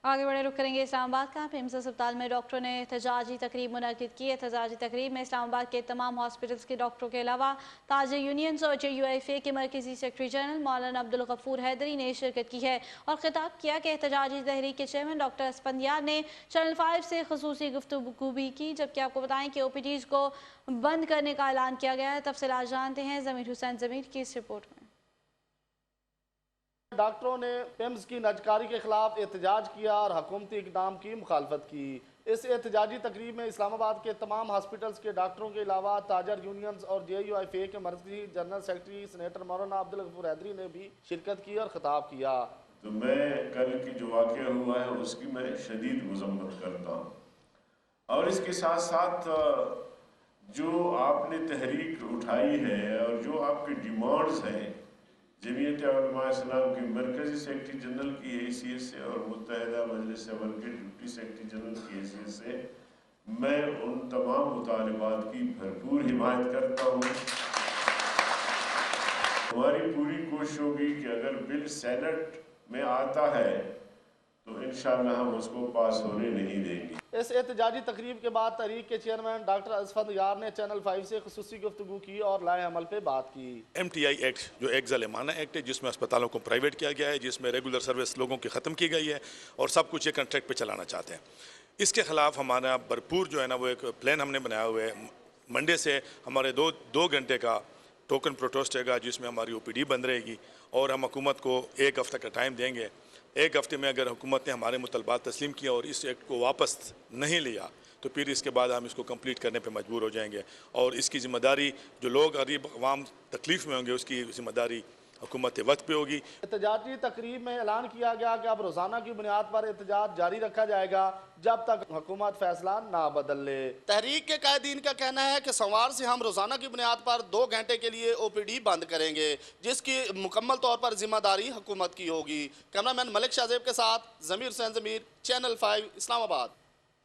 आगे बढ़े रुख करेंगे इस्लामाबाद का। एम्स अस्पताल में डॉक्टरों ने एहतजाजी तकरीब मुनक्किद की। एहतजाजी तकरीब में इस्लामाबाद के तमाम हॉस्पिटल्स के डॉक्टरों के अलावा ताजर यूनियंस और JUIFA के मरकजी सेक्रेटरी जनरल मौलाना अब्दुल गफूर हैदरी ने शिरकत की है और खिताब किया कि एहतजाजी तहरीक के चेयरमैन डॉक्टर अस्फंदियार ने चैनल 5 से खसूसी गुफ्तगू भी की। जबकि आपको बताएं कि OPDs को बंद करने का ऐलान किया गया है। तफसीलात जानते हैं ज़मीर हुसैन ज़मीर की इस रिपोर्ट में। डॉक्टरों ने एम्स की नजकारी के खिलाफ एहतजाज किया और हुकूमती इकदाम की मुखालफत की। इस एहतजाजी तकरीब में इस्लामाबाद के तमाम हॉस्पिटल्स के डॉक्टरों के अलावा ताजर यूनियंस और JUIFA के मरकजी जनरल सेक्रेटरी सेनेटर मौलाना अब्दुल गफूर हैदरी ने भी शिरकत की और खिताब किया। तो मैं कल की जो वाक़या हुआ है उसकी मैं शदीद मज़म्मत करता हूँ और इसके साथ साथ जो आपने तहरीक उठाई है और जो आपकी डिमांड्स हैं जमीयत उलमा इस्लाम की मरकज़ी सेक्रेटरी जनरल की हैसियत से और मुत्तहिदा मजलिस अमन के डिप्टी सेक्रेटरी जनरल की हैसियत से मैं उन तमाम मुतालिबात की भरपूर हिमायत करता हूँ। हमारी पूरी कोशिश होगी कि अगर बिल सेनेट में आता है तो इंशाअल्लाह हम उसको पास होने नहीं देंगे। इस एहतजाजी तकरीब के बाद तहरीक के चेयरमैन डॉक्टर अस्फंदियार ने चैनल 5 से खुसूसी गुफ्तगू की और लाए अमल पे बात की। MTI एक्ट जो एक ज़ालिमाना एक्ट है जिसमें अस्पतालों को प्राइवेट किया गया है, जिसमें रेगुलर सर्विस लोगों की ख़त्म की गई है और सब कुछ ये कॉन्ट्रैक्ट पे चलाना चाहते हैं। इसके ख़िलाफ़ हमारा भरपूर जो है ना वो एक प्लान हमने बनाया हुआ है। मंडे से हमारे दो घंटे का टोकन प्रोटेस्ट होगा जिसमें हमारी OPD बंद रहेगी और हम हुकूमत को एक हफ़्ते का टाइम देंगे। एक हफ़्ते में अगर हुकूमत ने हमारे मुतलबात तस्लीम किया और इस एक्ट को वापस नहीं लिया तो फिर इसके बाद हम इसको कंप्लीट करने पे मजबूर हो जाएंगे और इसकी ज़िम्मेदारी जो लोग गरीब अवाम तकलीफ़ में होंगे उसकी ज़िम्मेदारी हुकूमत वक्त पे होगी। एहतजाजी तकरीब में ऐलान किया गया कि अब रोजाना की बुनियाद पर एहतजाज जारी रखा जाएगा जब तक हुकूमत फैसला ना बदल ले। तहरीक के कायदीन का कहना है कि सोमवार से हम रोजाना की बुनियाद पर 2 घंटे के लिए OPD बंद करेंगे जिसकी मुकम्मल तौर पर जिम्मेदारी हुकूमत की होगी। कैमरामैन मलिक शाहजेब के साथ ज़मीर हुसैन ज़मीर, चैनल 5 इस्लामाबाद।